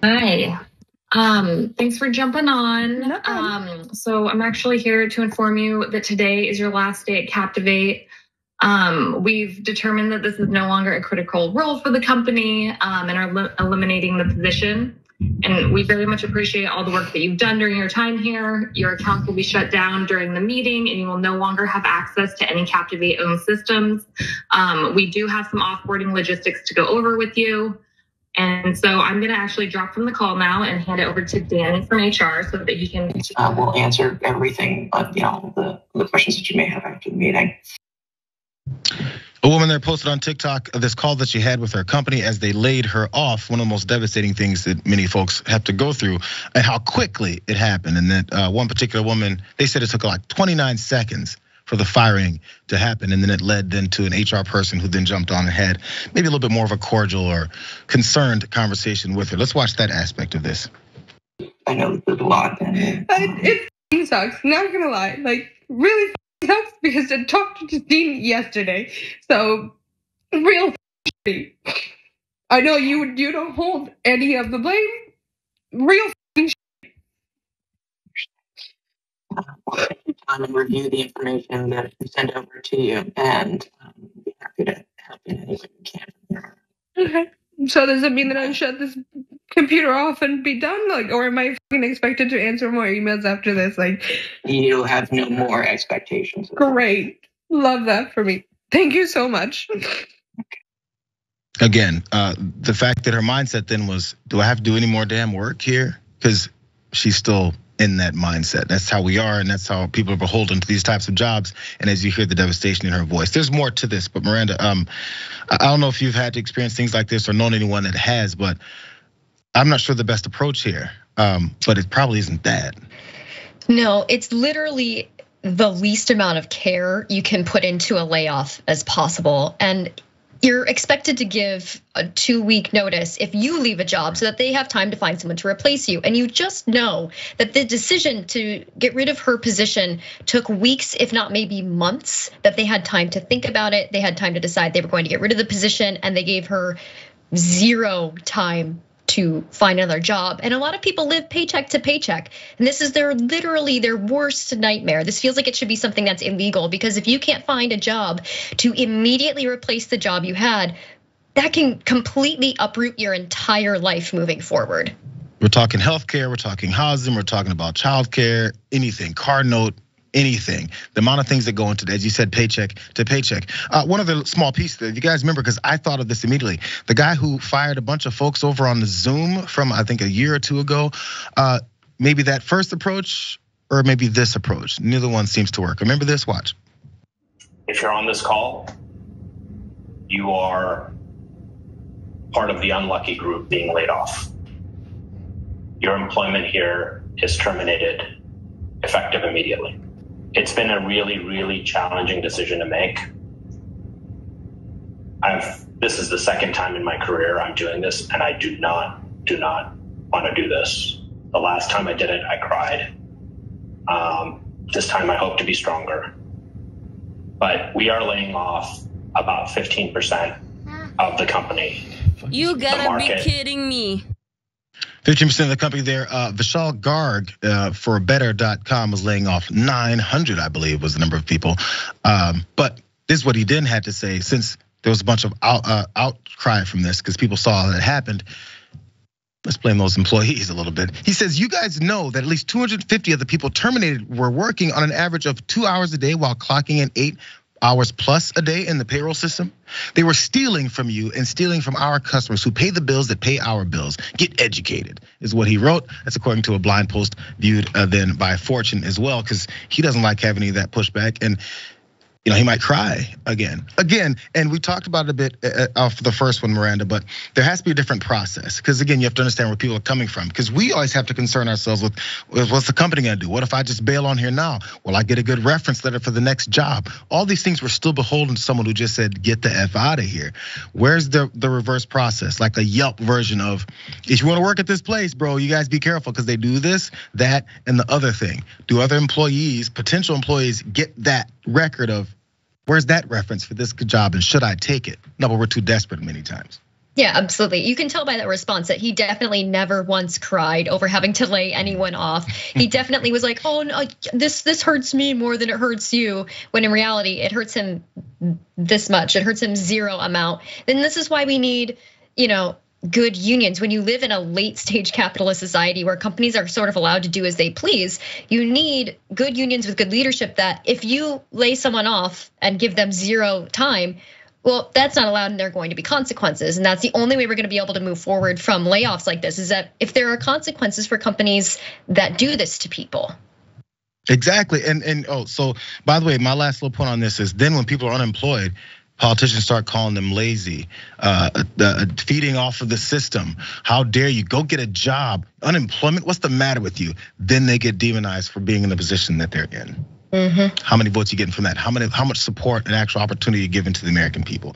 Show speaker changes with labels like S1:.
S1: Hi. Thanks for jumping on.
S2: No.
S1: So I'm actually here to inform you that today is your last day at Captivate. We've determined that this is no longer a critical role for the company and are eliminating the position. And we very much appreciate all the work that you've done during your time here. Your account will be shut down during the meeting and you will no longer have access to any Captivate-owned systems. We do have some offboarding logistics to go over with you. And so I'm going to actually drop from the call now and hand it over to Danny from HR so that he can.
S3: We'll answer everything, the questions that you may have after the meeting.
S4: A woman there posted on TikTok this call that she had with her company as they laid her off. One of the most devastating things that many folks have to go through, and how quickly it happened. And that one particular woman, they said it took like 29 seconds for the firing to happen. And then it led then to an HR person who then jumped on and had maybe a little bit more of a cordial or concerned conversation with her. Let's watch that aspect of this.
S3: I know there's a lot.
S2: It sucks, not gonna lie. Like, really sucks because I talked to Justine yesterday. So, real shitty. I know you don't hold any of the blame. Real shitty.
S3: Time and review the information that we send over to you, and be happy to help in any way we can.
S2: Okay. So does it mean that I shut this computer off and be done? Like, or am I expected to answer more emails after this? Like,
S3: you have no more expectations.
S2: Great. Love that for me. Thank you so much.
S4: Again, the fact that her mindset then was, do I have to do any more damn work here? Because she's still in that mindset. That's how we are, and that's how people are beholden to these types of jobs. And as you hear the devastation in her voice, there's more to this. But Miranda, I don't know if you've had to experience things like this or known anyone that has, but I'm not sure the best approach here. But it probably isn't that.
S5: No, it's literally the least amount of care you can put into a layoff as possible. And you're expected to give a 2-week notice if you leave a job so that they have time to find someone to replace you. And you just know that the decision to get rid of her position took weeks, if not maybe months, that they had time to think about it. They had time to decide they were going to get rid of the position, and they gave her zero time to find another job. And a lot of people live paycheck to paycheck. And this is literally their worst nightmare. This feels like it should be something that's illegal, because if you can't find a job to immediately replace the job you had, that can completely uproot your entire life moving forward.
S4: We're talking healthcare, we're talking housing, we're talking about childcare, anything, car note, anything. The amount of things that go into, as you said, paycheck to paycheck. One other small piece that you guys remember, because I thought of this immediately. The guy who fired a bunch of folks over on the Zoom from, I think, a year or two ago. Maybe that first approach or maybe this approach. Neither one seems to work. Remember this? Watch.
S6: If you're on this call, you are part of the unlucky group being laid off. Your employment here is terminated effective immediately. It's been a really, really challenging decision to make. This is the second time in my career I'm doing this, and I do not want to do this. The last time I did it, I cried. This time I hope to be stronger. But we are laying off about 15% of the company.
S7: You gotta be kidding me.
S4: 15% of the company there. Vishal Garg for Better.com was laying off 900, I believe, was the number of people. But this is what he then had to say, since there was a bunch of outcry from this, because people saw that it happened. Let's blame those employees a little bit. He says, you guys know that at least 250 of the people terminated were working on an average of 2 hours a day while clocking in 8 hours plus a day in the payroll system. They were stealing from you and stealing from our customers who pay the bills that pay our bills. Get educated, is what he wrote. That's according to a blind post viewed then by Fortune as well, because he doesn't like having any of that pushback. And he might cry again. And we talked about it a bit for the first one, Miranda, but there has to be a different process. Because again, you have to understand where people are coming from. Because we always have to concern ourselves with what's the company gonna do? What if I just bail on here now? Will I get a good reference letter for the next job? All these things were still beholden to someone who just said, get the F out of here. Where's the reverse process? Like a Yelp version of, if you wanna work at this place, bro, you guys be careful, because they do this, that, and the other thing. Do other employees, potential employees, get that record of, where's that reference for this job and should I take it? No, but we're too desperate many times.
S5: Yeah, absolutely. You can tell by that response that he definitely never once cried over having to lay anyone off. He definitely was like, oh no, this hurts me more than it hurts you. When in reality, it hurts him this much. It hurts him zero amount. And this is why we need, good unions. When you live in a late stage capitalist society where companies are sort of allowed to do as they please, you need good unions with good leadership that if you lay someone off and give them zero time, well, that's not allowed and there are going to be consequences. And that's the only way we're gonna be able to move forward from layoffs like this, is that if there are consequences for companies that do this to people.
S4: Exactly, and so by the way, my last little point on this is then when people are unemployed, politicians start calling them lazy, feeding off of the system. How dare you, go get a job. Unemployment, what's the matter with you? Then they get demonized for being in the position that they're in. How many votes you getting from that? How much support and actual opportunity you giving to the American people?